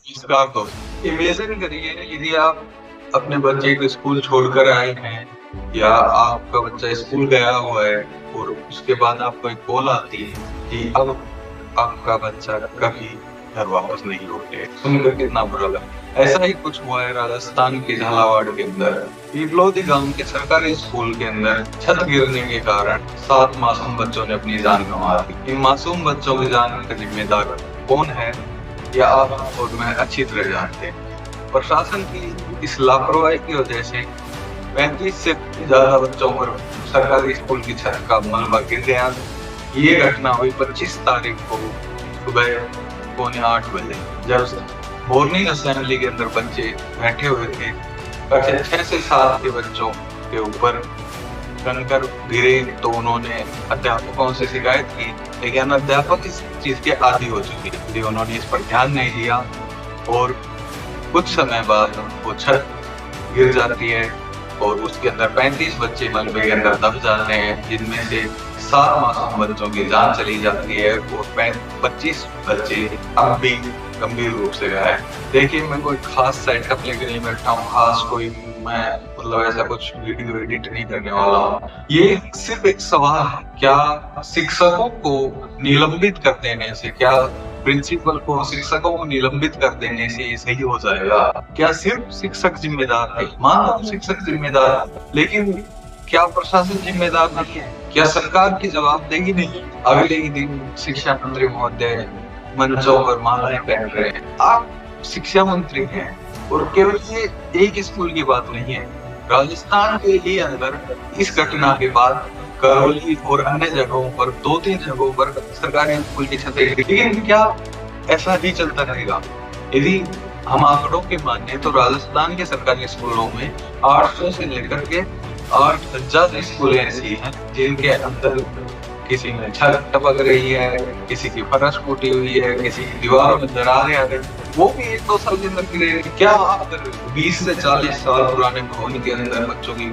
नमस्कार दोस्त, इमेजिन करिए यदि आप अपने बच्चे को स्कूल छोड़कर आए हैं या आपका बच्चा स्कूल गया हुआ है और उसके बाद आपको एक कॉल आती है कि अब आपका बच्चा कभी घर वापस नहीं लौटे। सुनकर कितना बुरा लगा। ऐसा ही कुछ हुआ है राजस्थान के झालावाड़ के अंदर। पीपलोदी गांव के सरकारी स्कूल के अंदर छत गिरने के कारण 7 मासूम बच्चों ने अपनी जान गंवा दी। इन मासूम बच्चों की जान का जिम्मेदार कौन है या आप और मैं अच्छी तरह जानते हैं। प्रशासन की इस लापरवाही की वजह से 35 से ज्यादा बच्चों पर सरकारी स्कूल की छत का मलबा गिर गया। ये घटना हुई 25 तारीख को सुबह 7:45 बजे, जब मॉर्निंग असेंबली के अंदर बच्चे बैठे हुए थे। कक्षा 6 से 7 के बच्चों के ऊपर कंकर गिरे तो उन्होंने अध्यापकों से शिकायत की, लेकिन अध्यापक इस चीज के आदी हो चुके थे। उन्होंने इस पर ध्यान नहीं दिया और कुछ समय बाद वो छत गिर जाती है और उसके अंदर 35 बच्चे मलबे के अंदर दब जाते हैं, जिनमें से 7 मासूम बच्चों की जान चली जाती है और 25 बच्चे अब भी गंभीर रूप से घायल। देखिए, मैं कोई खास सेटअप लेकर नहीं बैठा हूँ, खास कोई मैं मतलब ऐसा कुछ वीडियो एडिट नहीं करने वाला हूँ। ये सिर्फ एक सवाल है, क्या शिक्षकों को निलंबित कर देने से, क्या प्रिंसिपल को शिक्षकों को निलंबित कर देने से ये सही हो जाएगा? क्या सिर्फ शिक्षक जिम्मेदार है? मान लो शिक्षक जिम्मेदार, लेकिन क्या प्रशासन जिम्मेदार नहीं है? क्या सरकार की जवाबदेही नहीं? अगले ही दिन शिक्षा मंत्री महोदय मंचों पर मालाएं पहन रहे हैं। आप शिक्षा मंत्री हैं और केवल ये एक स्कूल की बात नहीं है। राजस्थान के ही अंदर इस घटना के बाद करौली और अन्य जगहों पर 2-3 जगहों पर सरकारी स्कूल की छतें गिरी। लेकिन क्या ऐसा ही चलता रहेगा? यदि हम आंकड़ों के माने तो राजस्थान के सरकारी स्कूलों में 800 से लेकर के 8,000 स्कूल ऐसी हैं जिनके अंदर किसी में छत टपक रही है, किसी की फर्श फूटी हुई है, किसी की दीवारों में दरारें आ गई, वो भी 1-2 साल के अंदर गिरे। क्या आप 20 से 40 साल पुराने भवन के अंदर बच्चों की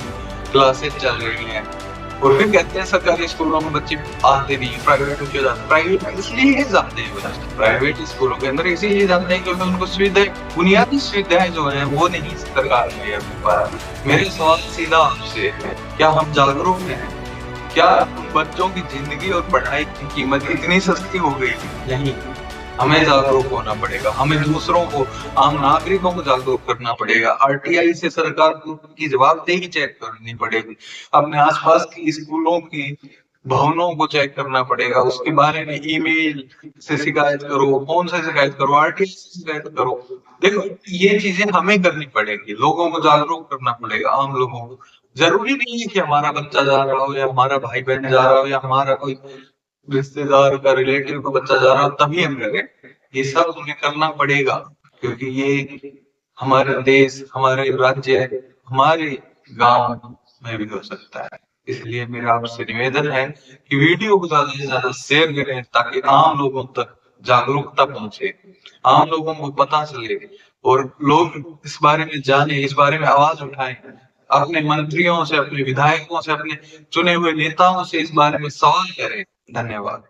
क्लासेस चल रही हैं और फिर कहते हैं सरकारी स्कूलों में बच्चे आते नहीं, प्राइवेट में क्यों जाते? प्राइवेट में इसलिए जाते हैं, प्राइवेट स्कूलों के अंदर इसीलिए जाते हैं क्योंकि उनको सुविधाएं, बुनियादी सुविधाएं जो है वो नहीं सरकार ने अपने पास। मेरे सवाल सीधा आपसे है, क्या हम जागरूक हैं? क्या बच्चों की जिंदगी और पढ़ाई की कीमत इतनी सस्ती हो गई? नहीं, हमें जागरूक होना पड़ेगा। हमें दूसरों को, आम नागरिकों को जागरूक करना पड़ेगा। आरटीआई से सरकार की जवाबदेही चेक करनी पड़ेगी। अपने आसपास की स्कूलों की भवनों को चेक करना पड़ेगा। उसके बारे में ईमेल से शिकायत करो, फोन से शिकायत करो, आरटीआई से शिकायत करो। देखो, ये चीजें हमें करनी पड़ेगी। लोगों को जागरूक करना पड़ेगा, आम लोगों को। जरूरी नहीं है कि हमारा बच्चा जा रहा हो या हमारा भाई बहन जा रहा हो या हमारा कोई रिश्तेदार का, रिलेटिव का बच्चा जा रहा हो तभी हम करें। ये सब हमें करना पड़ेगा क्योंकि ये हमारा देश, हमारे राज्य, हमारे गांव में भी हो सकता है। इसलिए मेरा आपसे निवेदन है कि वीडियो को ज्यादा से ज्यादा शेयर करें ताकि आम लोगों तक जागरूकता पहुंचे, आम लोगों को पता चले और लोग इस बारे में जाने, इस बारे में आवाज उठाएं। अपने मंत्रियों से, अपने विधायकों से, अपने चुने हुए नेताओं से इस बारे में सवाल करें। धन्यवाद।